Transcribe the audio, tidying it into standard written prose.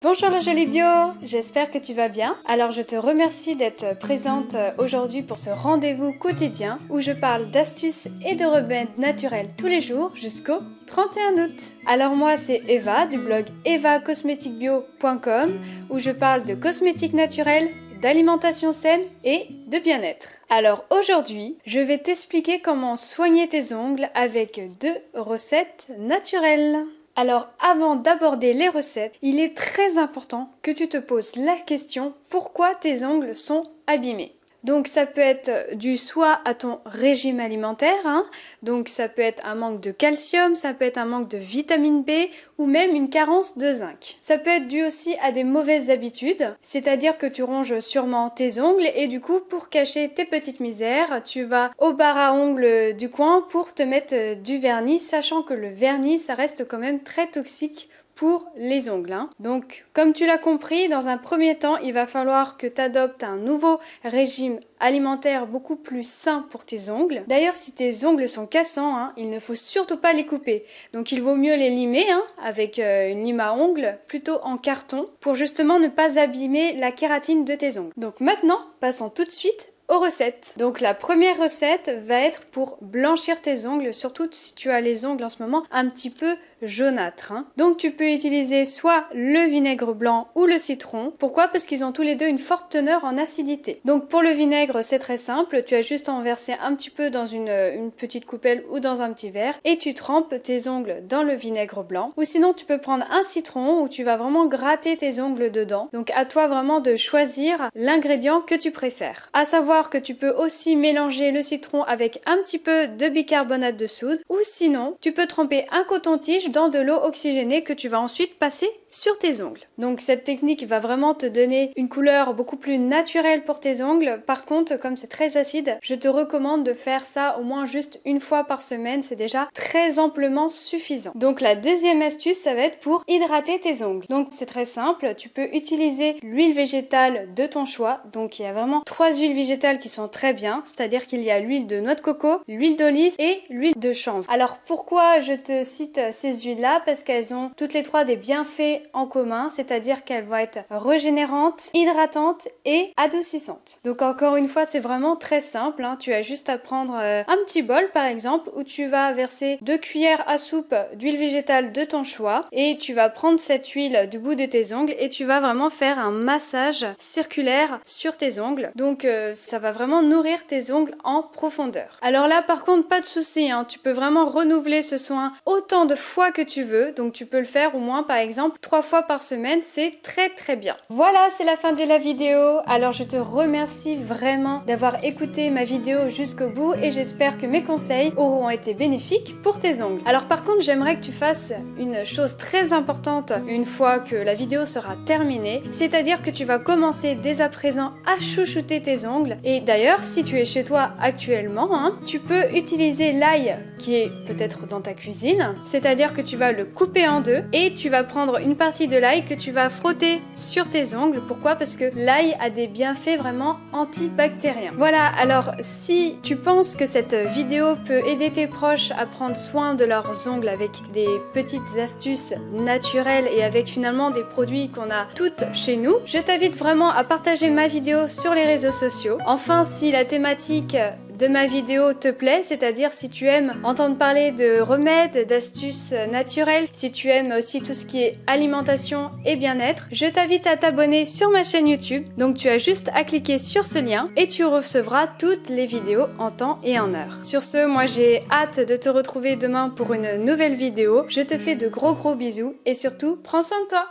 Bonjour la jolie bio, j'espère que tu vas bien. Alors je te remercie d'être présente aujourd'hui pour ce rendez-vous quotidien où je parle d'astuces et de remèdes naturels tous les jours jusqu'au 31 août. Alors moi c'est Eva du blog evacosmeticbio.com où je parle de cosmétiques naturels, d'alimentation saine et de bien-être. Alors aujourd'hui, je vais t'expliquer comment soigner tes ongles avec 2 recettes naturelles. Alors avant d'aborder les recettes, il est très important que tu te poses la question pourquoi tes ongles sont abîmés. Donc ça peut être dû soit à ton régime alimentaire, donc ça peut être un manque de calcium, ça peut être un manque de vitamine B ou même une carence de zinc. Ça peut être dû aussi à des mauvaises habitudes, c'est-à-dire que tu ronges sûrement tes ongles et du coup pour cacher tes petites misères, tu vas au bar à ongles du coin pour te mettre du vernis, sachant que le vernis ça reste quand même très toxique pour les ongles. Donc, comme tu l'as compris, dans un premier temps, il va falloir que tu adoptes un nouveau régime alimentaire beaucoup plus sain pour tes ongles. D'ailleurs, si tes ongles sont cassants, il ne faut surtout pas les couper. Donc, il vaut mieux les limer avec une lime à ongles, plutôt en carton, pour justement ne pas abîmer la kératine de tes ongles. Donc maintenant, passons tout de suite aux recettes. Donc la première recette va être pour blanchir tes ongles, surtout si tu as les ongles en ce moment un petit peu jaunâtres. Donc tu peux utiliser soit le vinaigre blanc ou le citron. Pourquoi? Parce qu'ils ont tous les deux une forte teneur en acidité. Donc pour le vinaigre, c'est très simple. Tu as juste à en verser un petit peu dans une petite coupelle ou dans un petit verre et tu trempes tes ongles dans le vinaigre blanc. Ou sinon tu peux prendre un citron où tu vas vraiment gratter tes ongles dedans. Donc à toi vraiment de choisir l'ingrédient que tu préfères. À savoir que tu peux aussi mélanger le citron avec un petit peu de bicarbonate de soude ou sinon tu peux tremper un coton-tige dans de l'eau oxygénée que tu vas ensuite passer sur tes ongles. Donc cette technique va vraiment te donner une couleur beaucoup plus naturelle pour tes ongles. Par contre, comme c'est très acide, je te recommande de faire ça au moins juste une fois par semaine, c'est déjà très amplement suffisant. Donc la deuxième astuce, ça va être pour hydrater tes ongles. Donc c'est très simple, tu peux utiliser l'huile végétale de ton choix. Donc il y a vraiment 3 huiles végétales qui sont très bien, c'est-à-dire qu'il y a l'huile de noix de coco, l'huile d'olive et l'huile de chanvre. Alors pourquoi je te cite ces huiles-là? Parce qu'elles ont toutes les 3 des bienfaits en commun, c'est-à-dire qu'elles vont être régénérantes, hydratantes et adoucissantes. Donc encore une fois, c'est vraiment très simple, tu as juste à prendre un petit bol par exemple où tu vas verser 2 cuillères à soupe d'huile végétale de ton choix et tu vas prendre cette huile du bout de tes ongles et tu vas vraiment faire un massage circulaire sur tes ongles. Donc ça va vraiment nourrir tes ongles en profondeur. Alors là par contre pas de souci, tu peux vraiment renouveler ce soin autant de fois que tu veux, donc tu peux le faire au moins par exemple 3 fois par semaine, c'est très bien. Voilà, c'est la fin de la vidéo. Alors je te remercie vraiment d'avoir écouté ma vidéo jusqu'au bout et j'espère que mes conseils auront été bénéfiques pour tes ongles. Alors par contre, j'aimerais que tu fasses une chose très importante une fois que la vidéo sera terminée, c'est-à-dire que tu vas commencer dès à présent à chouchouter tes ongles. Et d'ailleurs, si tu es chez toi actuellement, tu peux utiliser l'ail qui est peut-être dans ta cuisine, c'est-à-dire que tu vas le couper en deux et tu vas prendre une partie de l'ail que tu vas frotter sur tes ongles. Pourquoi? Parce que l'ail a des bienfaits vraiment antibactériens. Voilà, alors si tu penses que cette vidéo peut aider tes proches à prendre soin de leurs ongles avec des petites astuces naturelles et avec finalement des produits qu'on a toutes chez nous, je t'invite vraiment à partager ma vidéo sur les réseaux sociaux. Enfin, si la thématique de ma vidéo te plaît, c'est-à-dire si tu aimes entendre parler de remèdes, d'astuces naturelles, si tu aimes aussi tout ce qui est alimentation et bien-être, je t'invite à t'abonner sur ma chaîne YouTube. Donc tu as juste à cliquer sur ce lien et tu recevras toutes les vidéos en temps et en heure. Sur ce, moi j'ai hâte de te retrouver demain pour une nouvelle vidéo. Je te fais de gros bisous et surtout, prends soin de toi!